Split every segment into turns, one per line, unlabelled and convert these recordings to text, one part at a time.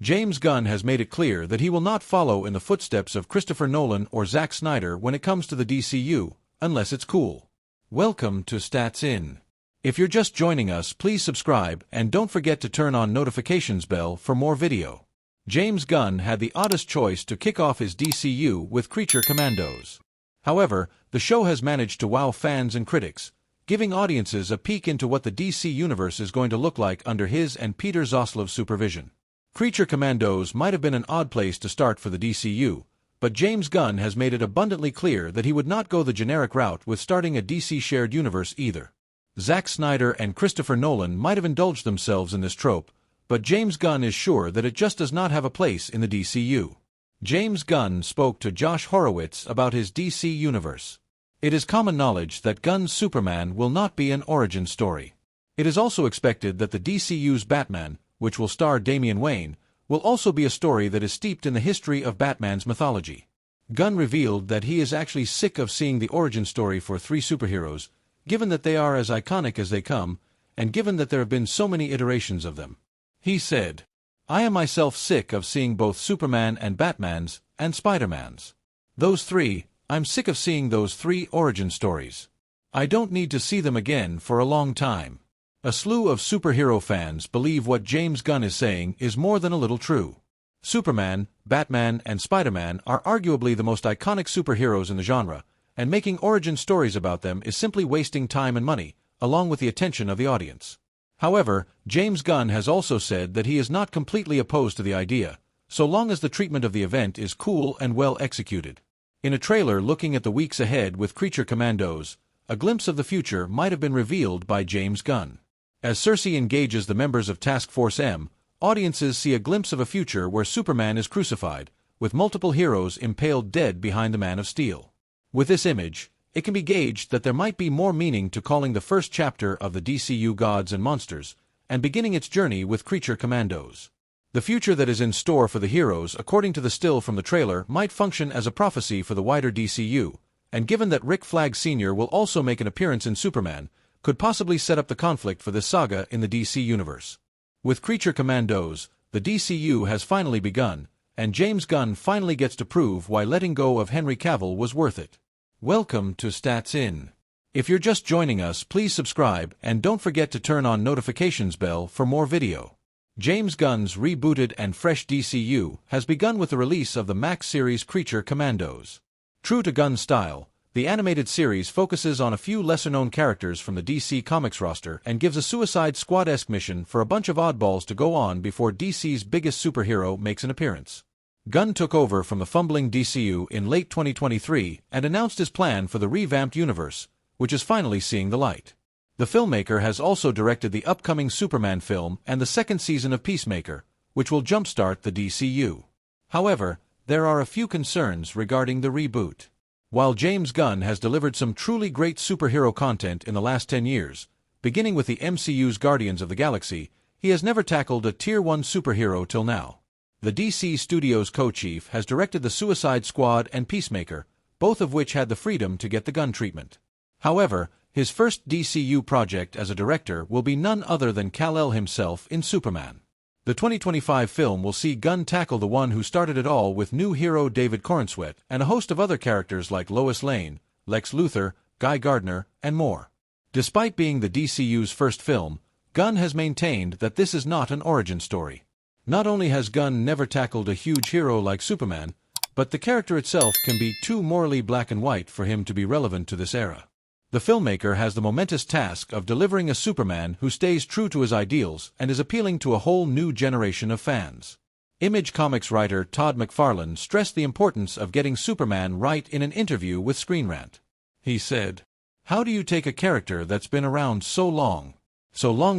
James Gunn has made it clear that he will not follow in the footsteps of Christopher Nolan or Zack Snyder when it comes to the DCU, unless it's cool. Welcome to Stats In. If you're just joining us, please subscribe and don't forget to turn on notifications bell for more video. James Gunn had the oddest choice to kick off his DCU with Creature Commandos. However, the show has managed to wow fans and critics, giving audiences a peek into what the DC universe is going to look like under his and Peter Zaslav's supervision. Creature Commandos might have been an odd place to start for the DCU, but James Gunn has made it abundantly clear that he would not go the generic route with starting a DC shared universe either. Zack Snyder and Christopher Nolan might have indulged themselves in this trope, but James Gunn is sure that it just does not have a place in the DCU. James Gunn spoke to Josh Horowitz about his DC universe. It is common knowledge that Gunn's Superman will not be an origin story. It is also expected that the DCU's Batman, which will star Damian Wayne, will also be a story that is steeped in the history of Batman's mythology. Gunn revealed that he is actually sick of seeing the origin story for three superheroes, given that they are as iconic as they come, and given that there have been so many iterations of them. He said, "I am myself sick of seeing both Superman and Batman's, and Spider-Man's. Those three, I'm sick of seeing those three origin stories. I don't need to see them again for a long time." A slew of superhero fans believe what James Gunn is saying is more than a little true. Superman, Batman, and Spider-Man are arguably the most iconic superheroes in the genre, and making origin stories about them is simply wasting time and money, along with the attention of the audience. However, James Gunn has also said that he is not completely opposed to the idea, so long as the treatment of the event is cool and well executed. In a trailer looking at the weeks ahead with Creature Commandos, a glimpse of the future might have been revealed by James Gunn. As Cersei engages the members of Task Force M, audiences see a glimpse of a future where Superman is crucified, with multiple heroes impaled dead behind the Man of Steel. With this image, it can be gauged that there might be more meaning to calling the first chapter of the DCU Gods and Monsters, and beginning its journey with Creature Commandos. The future that is in store for the heroes, according to the still from the trailer, might function as a prophecy for the wider DCU, and given that Rick Flag Sr. will also make an appearance in Superman, could possibly set up the conflict for this saga in the DC universe. With Creature Commandos, the DCU has finally begun, and James Gunn finally gets to prove why letting go of Henry Cavill was worth it. Welcome to Stats In. If you're just joining us, please subscribe and don't forget to turn on notifications bell for more video. James Gunn's rebooted and fresh DCU has begun with the release of the Max series Creature Commandos. True to Gunn's style, the animated series focuses on a few lesser-known characters from the DC Comics roster and gives a Suicide Squad-esque mission for a bunch of oddballs to go on before DC's biggest superhero makes an appearance. Gunn took over from the fumbling DCU in late 2023 and announced his plan for the revamped universe, which is finally seeing the light. The filmmaker has also directed the upcoming Superman film and the second season of Peacemaker, which will jumpstart the DCU. However, there are a few concerns regarding the reboot. While James Gunn has delivered some truly great superhero content in the last 10 years, beginning with the MCU's Guardians of the Galaxy, he has never tackled a Tier 1 superhero till now. The DC Studios co-chief has directed the Suicide Squad and Peacemaker, both of which had the freedom to get the Gunn treatment. However, his first DCU project as a director will be none other than Kal-El himself in Superman. The 2025 film will see Gunn tackle the one who started it all with new hero David Corenswet and a host of other characters like Lois Lane, Lex Luthor, Guy Gardner, and more. Despite being the DCU's first film, Gunn has maintained that this is not an origin story. Not only has Gunn never tackled a huge hero like Superman, but the character itself can be too morally black and white for him to be relevant to this era. The filmmaker has the momentous task of delivering a Superman who stays true to his ideals and is appealing to a whole new generation of fans. Image Comics writer Todd McFarlane stressed the importance of getting Superman right in an interview with Screen Rant. He said, "How do you take a character that's been around so long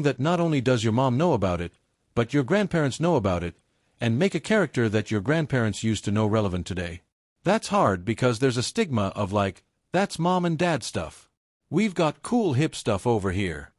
that not only does your mom know about it, but your grandparents know about it, and make a character that your grandparents used to know relevant today? That's hard because there's a stigma of like, that's mom and dad stuff. We've got cool hip stuff over here.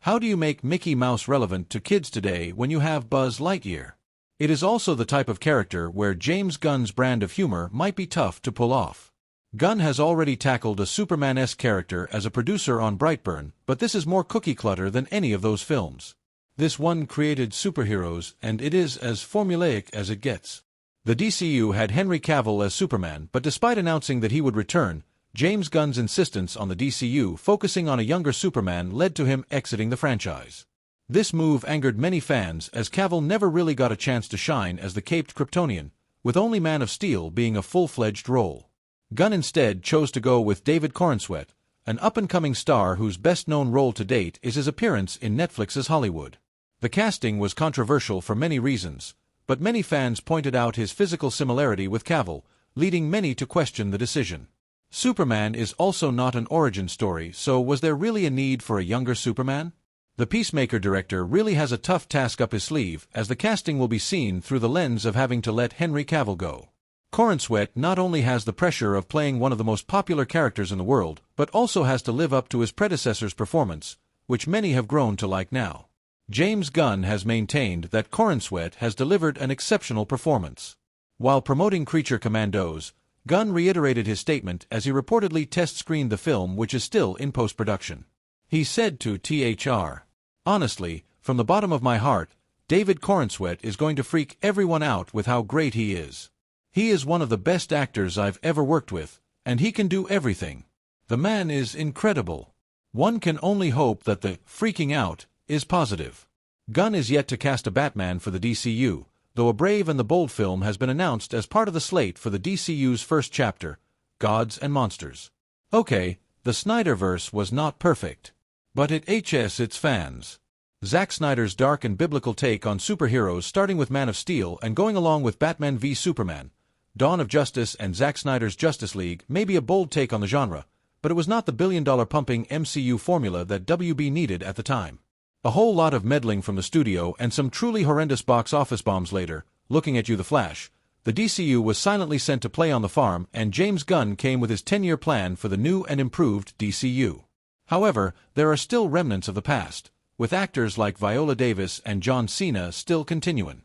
How do you make Mickey Mouse relevant to kids today when you have Buzz Lightyear?" It is also the type of character where James Gunn's brand of humor might be tough to pull off. Gunn has already tackled a Superman-esque character as a producer on Brightburn, but this is more cookie clutter than any of those films. This one created superheroes, and it is as formulaic as it gets. The DCU had Henry Cavill as Superman, but despite announcing that he would return, James Gunn's insistence on the DCU focusing on a younger Superman led to him exiting the franchise. This move angered many fans, as Cavill never really got a chance to shine as the caped Kryptonian, with only Man of Steel being a full-fledged role. Gunn instead chose to go with David Corenswet, an up-and-coming star whose best-known role to date is his appearance in Netflix's Hollywood. The casting was controversial for many reasons, but many fans pointed out his physical similarity with Cavill, leading many to question the decision. Superman is also not an origin story, so was there really a need for a younger Superman? The Peacemaker director really has a tough task up his sleeve, as the casting will be seen through the lens of having to let Henry Cavill go. Corenswet not only has the pressure of playing one of the most popular characters in the world, but also has to live up to his predecessor's performance, which many have grown to like now. James Gunn has maintained that Corenswet has delivered an exceptional performance. While promoting Creature Commandos, Gunn reiterated his statement as he reportedly test-screened the film, which is still in post-production. He said to THR, "Honestly, from the bottom of my heart, David Corenswet is going to freak everyone out with how great he is. He is one of the best actors I've ever worked with, and he can do everything. The man is incredible. One can only hope that the freaking out is positive." Gunn is yet to cast a Batman for the DCU, though a brave and the bold film has been announced as part of the slate for the DCU's first chapter, Gods and Monsters. Okay, the Snyderverse was not perfect, but it HS its fans. Zack Snyder's dark and biblical take on superheroes, starting with Man of Steel and going along with Batman v Superman, Dawn of Justice, and Zack Snyder's Justice League, may be a bold take on the genre, but it was not the billion-dollar pumping MCU formula that WB needed at the time. A whole lot of meddling from the studio and some truly horrendous box office bombs later, looking at you The Flash, the DCU was silently sent to play on the farm, and James Gunn came with his 10-year plan for the new and improved DCU. However, there are still remnants of the past, with actors like Viola Davis and John Cena still continuing.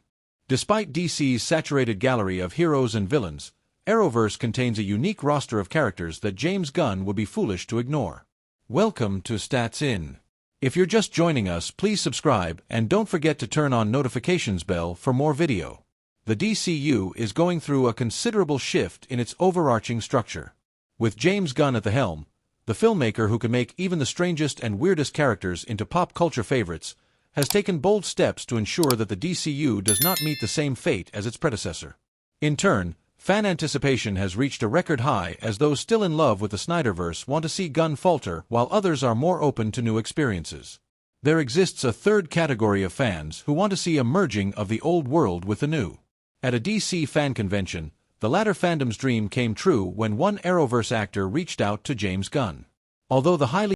Despite DC's saturated gallery of heroes and villains, Arrowverse contains a unique roster of characters that James Gunn would be foolish to ignore. Welcome to Stats In. If you're just joining us, please subscribe and don't forget to turn on notifications bell for more video. The DCU is going through a considerable shift in its overarching structure. With James Gunn at the helm, the filmmaker who can make even the strangest and weirdest characters into pop culture favorites has taken bold steps to ensure that the DCU does not meet the same fate as its predecessor. In turn, fan anticipation has reached a record high, as those still in love with the Snyderverse want to see Gunn falter, while others are more open to new experiences. There exists a third category of fans who want to see a merging of the old world with the new. At a DC fan convention, the latter fandom's dream came true when one Arrowverse actor reached out to James Gunn. Although the highly